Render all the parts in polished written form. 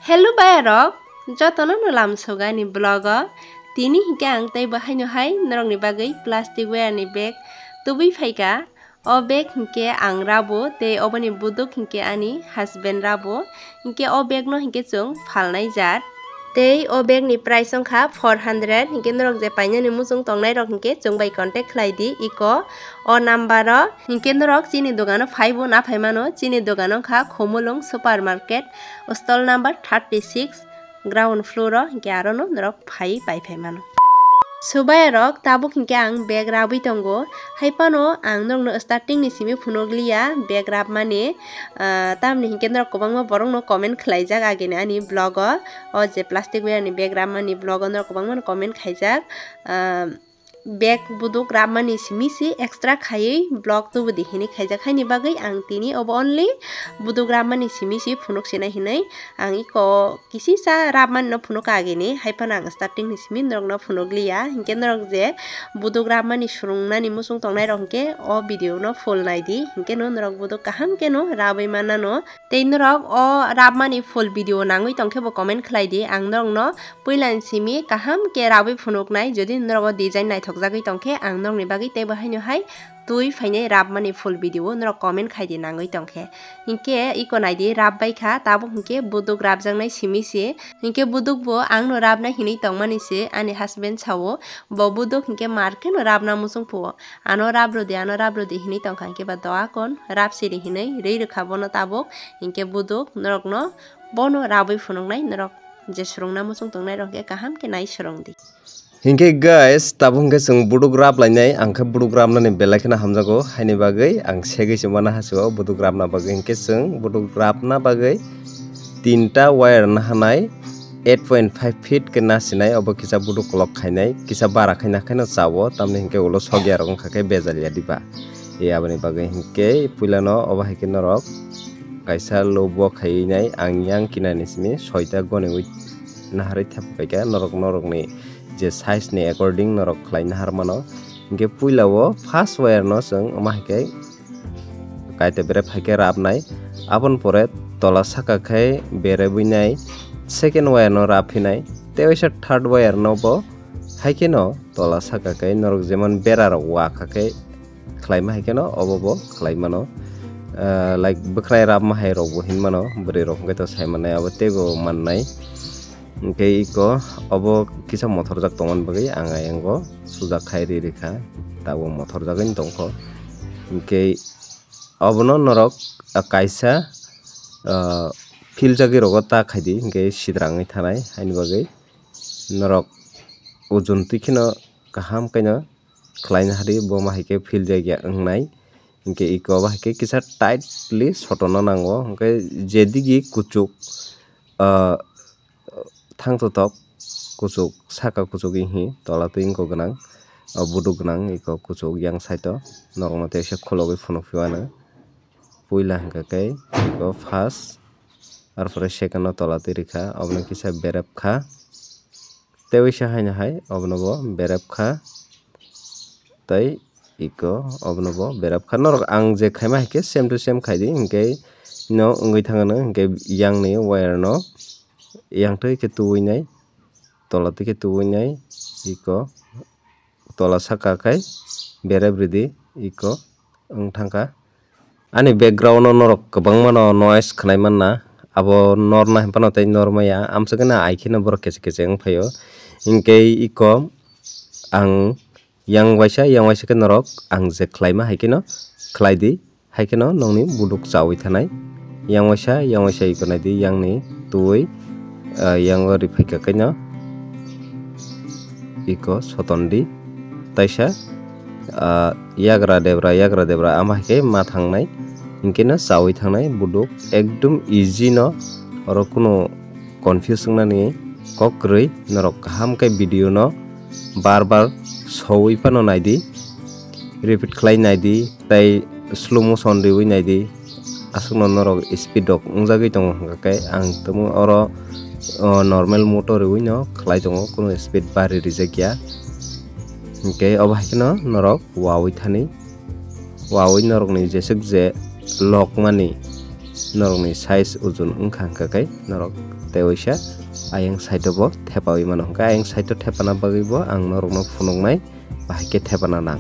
Hello bayarok, jotono no lamsoga ni blog tini hingke ang tei bahaino hai norong ni bagai plastic ware ni bag tubi phaika o bag hingke ang rabo te oboni buduk hingke ani husband rabo hingke o bag no hingke chung phalnai jat tei o bag ni price ongkha 400 hingke norok je paina ni musung tongnai rok hingke chung bai contact khlai di iko o number o hingke norok chini dogano phaibo na phaimano chini dogano kha Khomolung supermarket stall number 36 ground floor o hingke aro no norok phai pai phaimano Subayarok tabuk hingke ang bag rabui tongo haipano ang norok no starting ni simi phunoglia bag rab mani tamni hingke norok kobangma borok no comment khlaijak agene ani blog o je plastic ware ni bag rab mani blog o norok kobangma comment khaijak bag buduk rab mani simi si extra khaiui blog tu budi hini khaijak haini bagai ang tini obo only buduk rab mani simi si phunuk sina hinai ang iko kisi sa rab mani no phunuk agene haipana ang starting ni simi norok no phunoglia hingke norok je buduk rab mani surungna ni musung tongnai rok hingke o video no full naidi hingke no norok buduk kaham ke no rabai mana no tei norok o rab mani full video nangui tongkhe bo comment khlai di ang norok no puilan simi kaham ke rabai phunuknai jodi norok design nai jagui tongkhe ang norok ni bagui tei bahaino hai tui phainai rab mani full video norok comment khai di nangui tongkhe hingke iko naidi rab bai kha tabuk hingke buduk rab jangnai simi si hingke buduk bo ang no rab na hinui tongmani si ani husband sawo bo buduk hingke marke no rab na musung puo ano rab rodi hinui tongkha hingke ba doa kon rab siri hinui rei rokha bono tabuk hingke buduk norok no bono rabai phunuknai norok je surungna musung tongnai rok ke kaham ke nai surungdi Hingke guys tabung ke sung buduk rab lainai angke buduk rab na ni belai khena hamjago haini bagai ang segei semana hasuo buduk rab na bagai hingke sung buduk rab na bagai tinta wire na hanai 8.5 feet ke na sinai obo kisa buduk lock khainai kisa bara khaina khaina chawo tamni hingke ulo sogya rok khake bejalia diba e abani bagai hingke puilano obo hike norok kaisa lobo khainai ang yang kinani simi 6ta goni ui naharai thapkaika norok ni je size ni according norok khlaina harmano hingke puilao first wire no sung amahike kaite bere phaike rabnai abon pore tola saka khai bere buinai second wire no raphinai teisa third wire no bo haike no tola saka khai norok jemon bera rok wa khake khlaima haike no obo khlaimano like bkhrai rab mahai rok bo hinmano bri rok hingke to saimane abo tego mannai hingke iko obo kisa motor jak tongman bagai anga yango sujak khairi rekha tabo motor jagin tongko hingke obono norok kaisa fil jagi rogo ta khaidi hingke sidrangai thanai haini bagai norok ojun tikhino kaham kaino khlaina hari bo mahike fil jagi ongnai hingke iko bahike kisa tightly sotona nango hingke jedigi kuchuk thangtotok kuchuk saka kuchuk hi tola tuing ko ganang buduk ganang iko kuchuk yang side o norok no teisa khulogoi phunuk phiwana puila hingka ke iko first arpore second no tola tui rekha oboni kisa berep kha teisa haina hai oboni bo berep kha tei iko oboni bo berep kha norok ang je khaima hike same to same khaidi hingke no ongoi thangano hingke yang ni wire no yang tui ke tuinai tola tui ke tuinai iko tola saka kai berep ridi iko ong thangka ani background no norok kwbangma no noise khnai manna abo norna himpano tei normaya amsakena aikhina borok kese ongphaio hingke iko ang yang waisa ke norok ang je khlaima haike no khlai di haike no nongni buduk chawi thanai yang waisa iko naidi yang ni tui yang riphaika kaino iko sotondi taisa yagra debra amahike ma thangnai hingke no chawi thangnai buduk ekdom easy no oro kuno confusing nani kokrui norok kaham kai video no bar sowui pano naidi repeat khlai naidi tai slow motion riwi naidi asukno norok speed dok ungjagui tongo hingka ang tumu oro normal motor riwino khlai tongo kuno speed bari rijakya hingke obahikno norok wawi thani wawi norok ni jesuk je lock mani norok ni size ujun ongkha hingka kai norok tei oisa ayang side bo thepawi mano hingke ayang side o thepana bagui bo ang norok no phunuknai bahai ke thepana nang.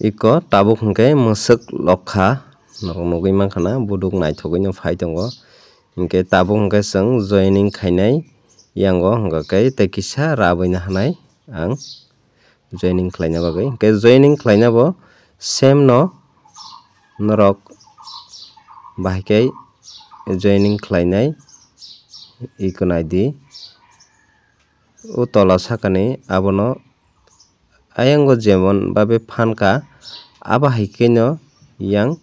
iko tabuk hingke musuk lokha norok nugui mankha buduk naithogui no phai tongo hingke tabuk hingke chwng joining khainai yango hingka kei tei kisa rabuina hanai ang joining khlaina bagui hingke joining khlaina bo same no norok bahai joining khlainai iko naidi o tola sakani abono ayango jemon babe phanka abo haike no yang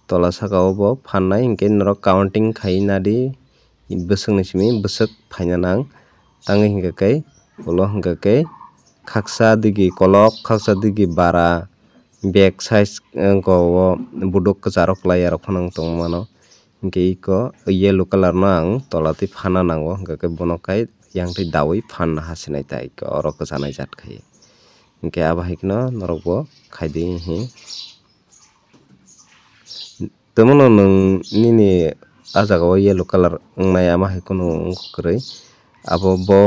tola saka o bo pannai hingke norok counting khai nadi bwswk ni simi bwswk phaina nang tangi hingka kei ulo hingka kei khaksa digi kolok khaksa digi bara back size go o buduk kwcharo kwlai rok phano tongma mano hingke iko yellow colour no ang tola tui phana nango hingka kei bono kai yang tui dawi phanna hasinai tai oro kwchanai jaat khai hingke abo haike no norok bo khaidi hi tomono nung nini ah jaga o yellow colour wngnai ama hai kuno ungkha kwrwi abo bo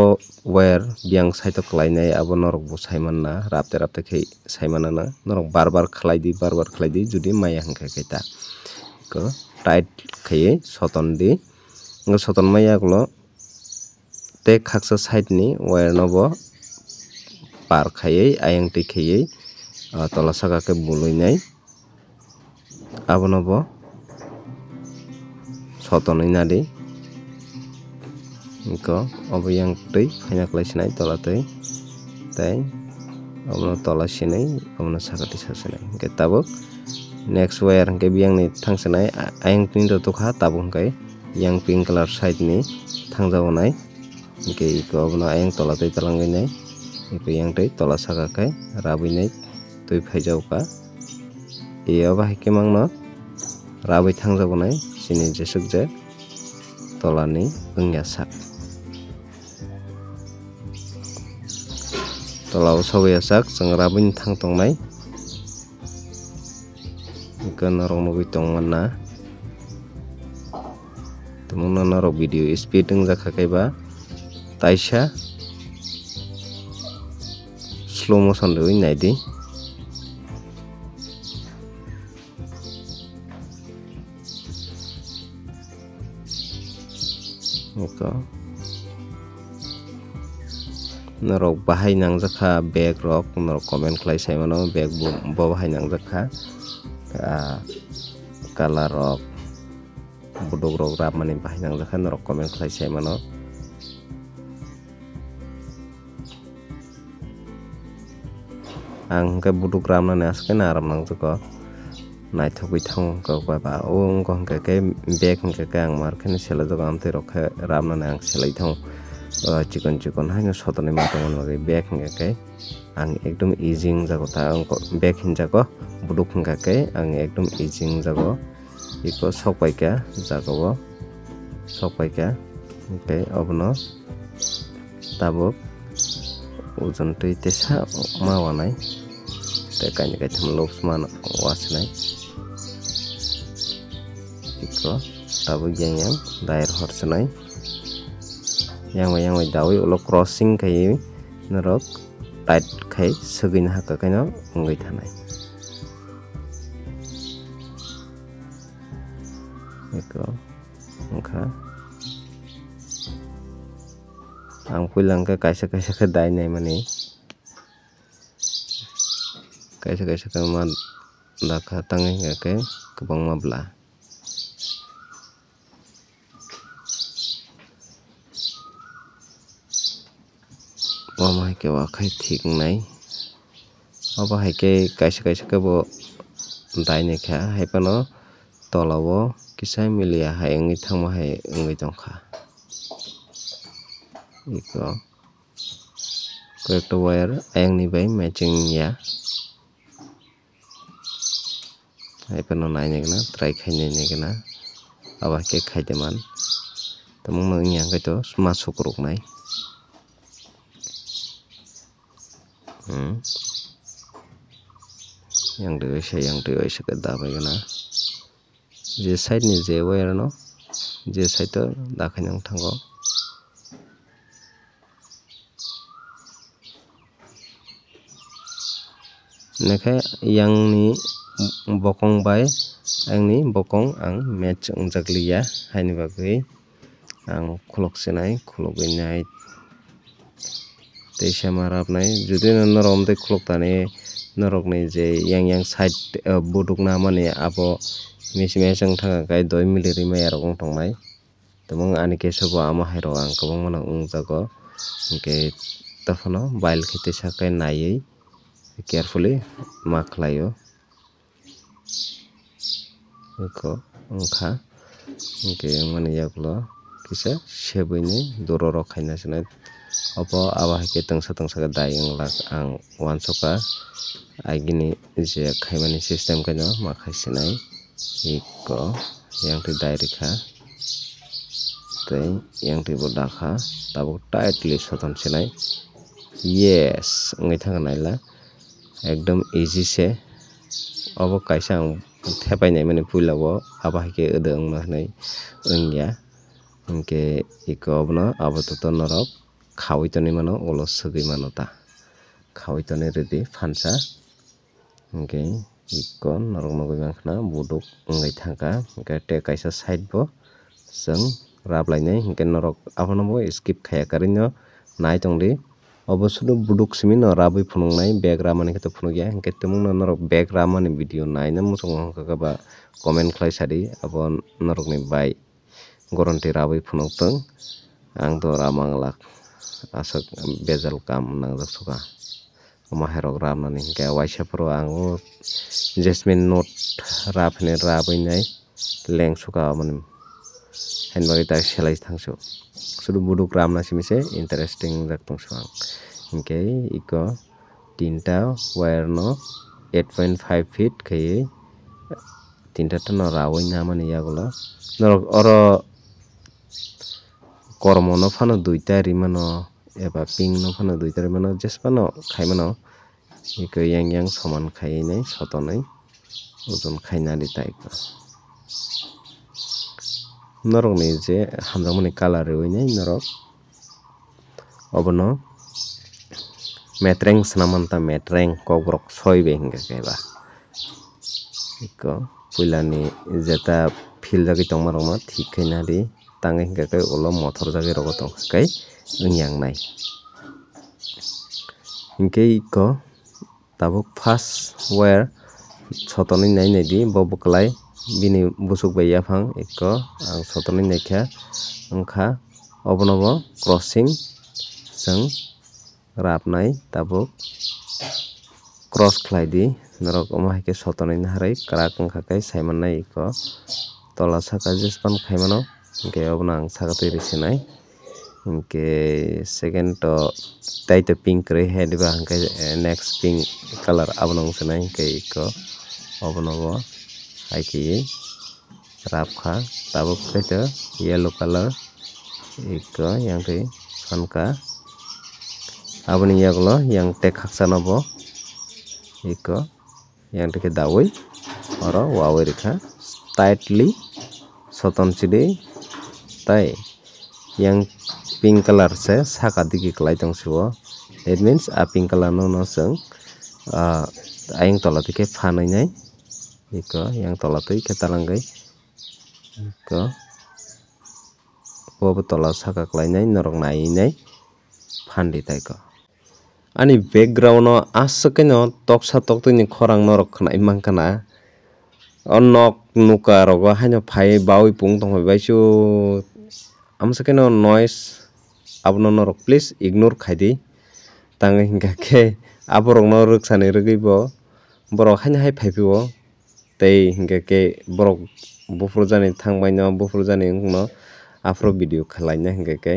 wire byang side o khlainai abo norok bo saimanna rabte rabte khai saimanana norok bar bar khlaidi judi maya hingka kei ta ko tight khaiui soton di soton maya ulo tei khaksa side ni wire no bo par khaiui ayang tui khaiui tola saka khe buluinai abono bo sotonui nadi iko obo yang tui phaina klai sinai tola tui tei abono tola sinai abono saka tui sasinai hingke tabuk next wire hingke biyang ni thangsinai ayang tui no tukha tabuk hingke yang pink colour side ni thangjago nai hingke iko abono ayang tola tui talangui nai iko yang tui tola saka khai rabui nai tui phaijago ka abo haike mangno rabui thangjago nai chini jesuk je tola ni wngya sak tola o sobuya sak chwng rabui ni thang tongnai iko norok nugui tongmana tongmano norok video speed wngjakha kaiba taisa slow motion rwui naidi iko norok bahai nangjakha bag rok norok comment khlai saimano bag bo bahai nangjakha colour rok buduk rok rabmani bahai nangjakha norok comment khlai saimano ang hingke buduk ramnani aske naram nangjago naithogui thango baba o ungko hingka kei bag hingka kei ang markhani selaijago amtui rok khe ramnani ang selai thango chikon haino sotoni matongmani bagui bag hingka kei ang ekdom easy wngjago ta ungko bag hinjago buduk hingka kei ang ekdom easy wngjago iko sokpaika jagao sokpaika hingke abono tabuk ojon tui tesa mawanai tei kaini kaitham loops mano wasinai iko tabuk yang dair horsinai yang dawi ulo crossing kai norok tight khai sugui haka kaino ungui thanai iko ungkha ang puilang ke kaisa ke dai nai mani kaisa ke man dakha tangai ke kwbangma bla wama haike wakhai thik nai obo haike kaisa ke bo dai ni kha haipano tolao kisa milia hai ungui thangma hai ungui tongkha iko kekta wire ayang ni bai matching ya haipano naina gana try khainai gana aba ke khaideman tamungno yang kaito masuk roknai yang dewe se ke dabai gana je side ni je wire no je side to dakhai nang thango Nakai yang ni bokong bai angni bokong ang match ungjakliya haini bagui ang khulok sinai khulogui tei sama rapnai judi norom tei khulok tani norokni je yang side buduk namani abo mising thanga kai 2 mili rimai arok ongtongnai tobong ani keso bo ama hairo ang kwbangma ungjago hingke tofano bail khete sakai naiui carefully ma khlaio eko ongkha hingke mani yagulo kisa sebuini dororok khaina sinai obo abo haike tengsa ke dai onglak ang uansoka agini je khaimani system kaino ma khaisinai eko yang ti dai rikha tei yang ti bo dakha tabuk tightly soton sinai yes ngai thanga naila ekdom easy se obo kaisa ang thepainai mani puilao abo haike ode ongma hnai ongya hingke iko obono abo toto norok khawui tonui mano ulo swgui mano ta khawui tonui ready phansa hingke iko norok nugui mankha buduk ongoi thangka hingke tei kaisa side bo chwng raplainai hingke norok abono bo skip khaya karui no nai tongdi obo sudo buduk simi no rabui phunuknai bag ramani khe phunukya hingke tongmungno norok bag ramani video naina muchungo hongkha ba comment khlai sadi abo norokni bai goronti rabui phunuktung ang to ramanglak asok bejal kam nangjak suka oma herok ramnani hingke waisa pro ang jasmine note raphine rabui nai leng suka amani henbagi tak selai thangsu sudu buduk ramna simise interesting jak tongsu ang hingke iko tinta wire no 8.5 feet kai tinta no rawui namani yagulo norok oro kormo no phano 2ta rimano eba ping no phano 2ta rimano jespano khaimano iko yang soman khainai sotonai ojon khainani taiko norok ni je hamjakmani colour reoinai norok obono metreng swnamanta metreng kokrok soibe hingka keba iko puilani jeta fil jagui tongma rokno thik khai nadi tangai hingka khe ulo mothor jagui rogo tongkha kai ongyangnai hingke iko tabuk first wire sotonoi nainai di bo buklai bini busuk bai yaphang iko ang sotonoi naikha wngkha obono bo crossing chwng rapnai tabuk cross khlai di norok omo haike sotonoi naharoi kwrak wngkha kai saimannai iko tola saka jespan khaimano hingke obono ang saka tui risinai hingke second to taito pink kwrui hediba hingke next pink color abono wngchunai hingke iko obono bo haikeye rapkha tabuk taito yellow color iko yang tui phanka aboni yagulo yang tek khakchano bo iko yang teke dawui oro wawui rikha tightly soton chidi tai yang pink color se saka digi klai tongsio that means a pink color no chwng ayang tola dike phanoi nai iko yang tola tui khe talangoi iko bo tola saka klainai norok nai nai phandi taiko ani background no aswk no toksa toktui ni khorang norok khnai mangkana o nok nuka rogo haino phai bawi pung tongpai baisu amsake no noise abono norok please ignore khaidi tangai hingka khe aborok no rwksani rwgui bo borok haino hai phaipio tei hingka khe borok bufrujani thangbai no bufrujani wngno afro video khlaina hingka khe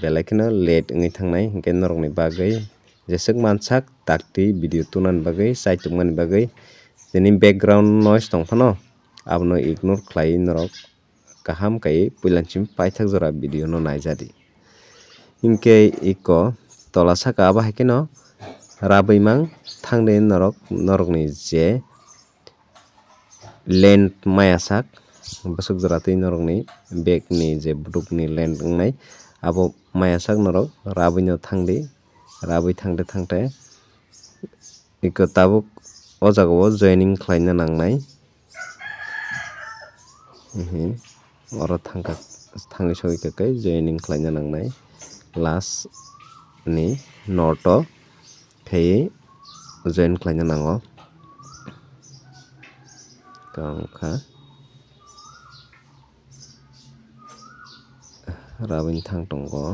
belai kheno late wngoi thangnai hingke norok ni bagui jesuk mansak takti video tunani bagui chaitongmani bagui tini background noise tongphano abono ignore khlai norok kaham kai puilanchim paithak jora video no naijadi hingke iko tola saka abo haike no rabui mang thangde norok ni je land mayasak busuk jora tui norok ni bag ni je buduk ni land wngnai abo mayasak norok rabui no thangdi rabui thangde iko tabuk o jaga o joining khlaina nangnai oro thangui sogui kai joining khlaina nangnai last ni note o kai join khlaina nango kha rabin thang tongo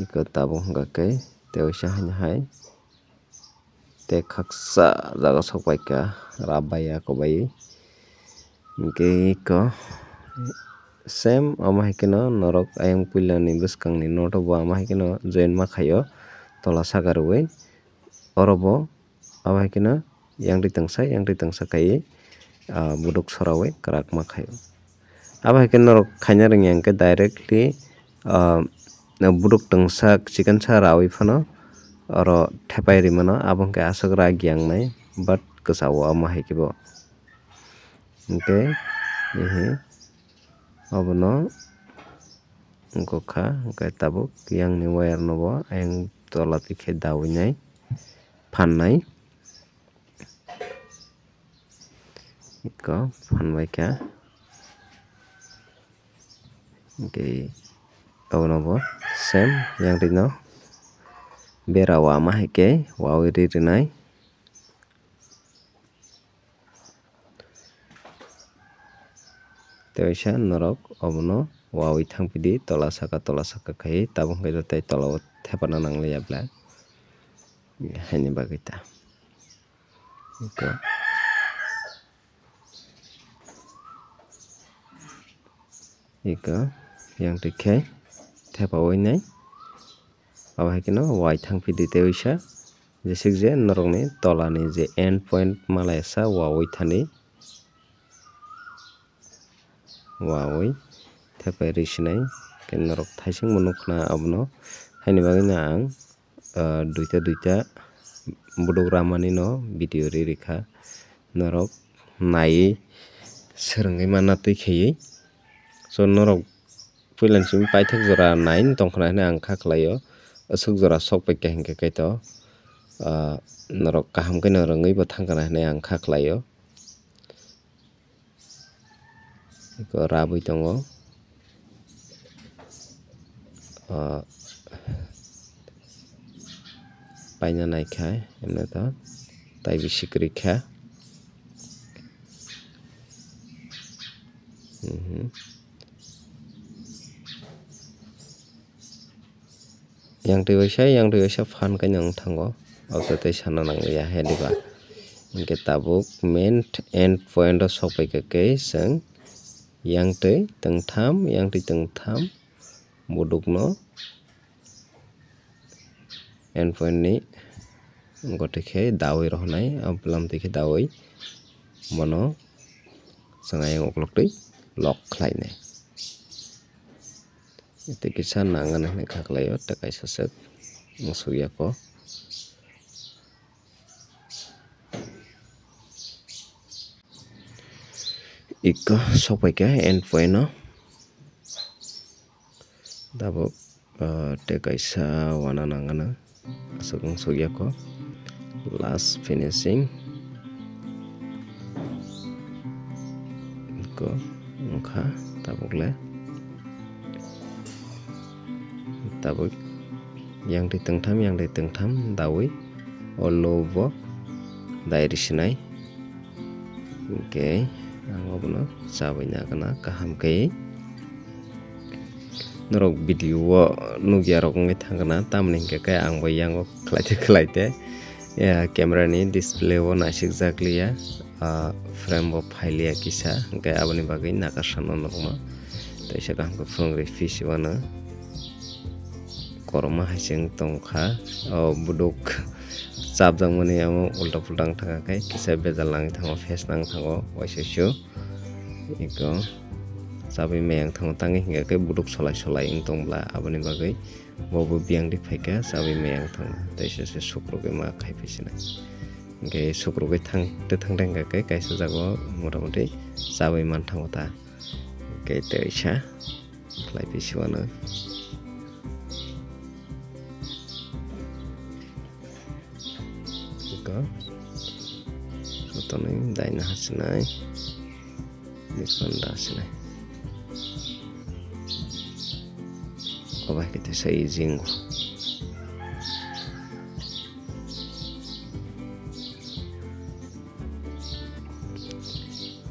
iko tabuk hingka kai tewaisa hai te khaksa jaga sokpaika rab bai kobai hingke iko same amo hai keno norok ayang puila ni bwskang ni noto bo amo hai keno join ma khaio tola saka rwoi oro bo amo hai keno yang tui tangsa kai buduk sorawui kwrak ma khaio abo hai khe norok khaina rwngya hingke directly buduk tangsa chikon sa rawui phano oro thepai rimano abo hingke asok gyang nai but kwchao amo hai khe bo hingke obono wngkha hingke tabuk yang ni wire no bo ayang tola tui khe dawai nai phan nai iko phanbai kha hingke obono bo same yang tui no bera wama hai khe wawai rirwnai tewaisa norok obono wawai thangpili tola saka khai tabuk hingke tei tola o thepana nanglia bla haini bagui ta iko yang tui khe thepawai nai abo hai keno wai thangpili tewaisa jesik je norok ni tola ni je end point malaisa wawai thani wawai thepai risinai khe norok thaising bo nukha abono haini bagui no ang duita buduk ramani no video ririkha norok naiui swrungui manna tui khaiui so norok puilan simi paithak jora nai tongkhana hinui ang kha khlaio asuk jora sokpaika hingka kai to norok kaham khe no rwngui bo thangkana hinui ang kha khlaio iko rabui tongo paina naikha emne to tai bisi kwrui kha yang tui waisa phan kaino wng thango auto tei sana nanglia heliba hingke tabuk main end point o sokpaika kai chwng yang tui tongtham buduk no end point ni gotoi khe dawai rohonai bwlam tui khe dawai mono chwng ayang ukuluk tui lock khlainai tei kisa nangani hinui kha khlaio tei kaisa swk mosuk yako iko sokpaika end point no tabuk tei kaisa wana nangano asok mosuk yako last finishing iko wngkha tabukle tabuk yang tui tongtham dawai o logo bo dai risinai hingke ang obono chabai nagana kaham kai norok video o nugya rok ongoi thangna tamoni hingke kai ang bo yang o khlaite camera ni display o nasikjaklia frame bo phailya kisa hingke aboni bagui nakasano nukma teisa kaham ke phungrui pc wano korma haising tongkha buduk chapjakmani amo ulta pulta wngthanga kai kisa bejal nangui thango face nang thango waisasyo iko chabai mayang thango tangi hingka kai buduk solai wngtongbla aboni bagui bobo biyang di phaika chabai mayang thango teisa se sukrugui ma khaipisinai hingke sukrugui thangta hingka kai kaisa jagao motamuti chabai manthango ta hingke teisa khlaipisi wano go Sotonai daina hasinai Dikanda hasinai Oba kita sai jingo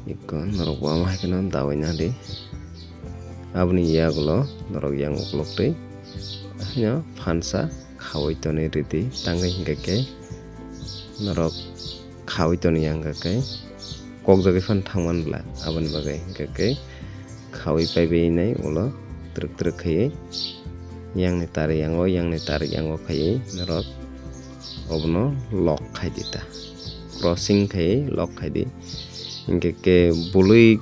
Ikon norok wama kena dawainya di Abni ya gulo norok yang uklok deh hanya pansa khawai toni riti tanggai hingga norok khawai toni yang ke kok jaga fan thangman bla abani bagai hingga ke khawai paibe nai ulo truk truk khai yang ni tari yang o khai norok obno lock khai dita crossing khai lock khai di hingga ke bului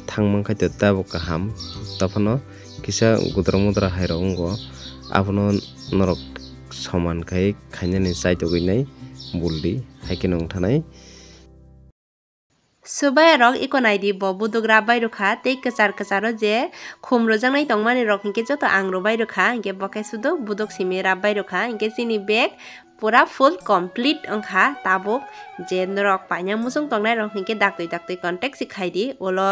thangman khai ta bo kaham tapano kisa gudra mudra hairo ungo abono norok saman kai khainani saito ginai buldi haikinong thanai Subaya rok ikonai di bo budugra bairu kha tei kachar je khumro jangnai tongmani rok hingke joto angro bairu kha hingke bokai sudo budok simi rab bairu kha hingke chini bag pura full complete ongkha tabuk je norok paina musung tongnai rok hingke daktoi contact sikhai di ulo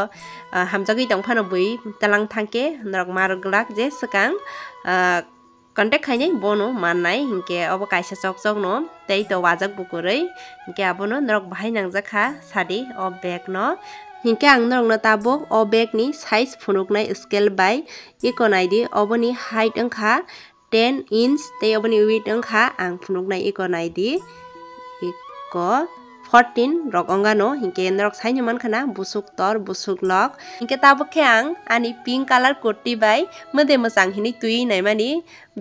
hamjagui tongphano bui talang thangke norok marglak je sakang contact khainai bono mannai hingke obo kaisa chok no tei to wajak bukurei hingke abono norok bahai nangjakha sadi o bag no hingke ang norok no tabuk o bag ni size phunuknai scale by ikonai di oboni height ongkha 10 inch tei oboni width ongkha ang phunuknai ikonai di iko 14 rok ongano hingke norok saino mankhana busuk tor busuk lok hingke tabuk khe ang ani pink color kurti bai mode mosang hini tui naimani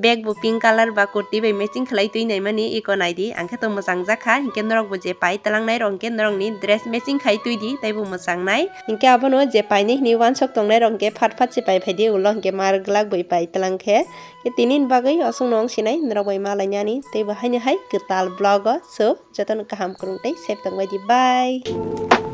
bag bu pink color ba kurti bai matching khlai tui naimani ikonai di angkhe to mosang jakha hingke norok bu je pai talangnai rok hingke norok ni dress matching khai tui di tai bu mosang nai hingke abono je pai ni hini one sok tongnai rok hingke phat phat se pai phai di ulo hingke marglak bui pai talangkhe ke tinin bagai osong nong sinai norok bai malainani tei bo haino hai ketal blog so joton kaham kurung tei save tongbai di bye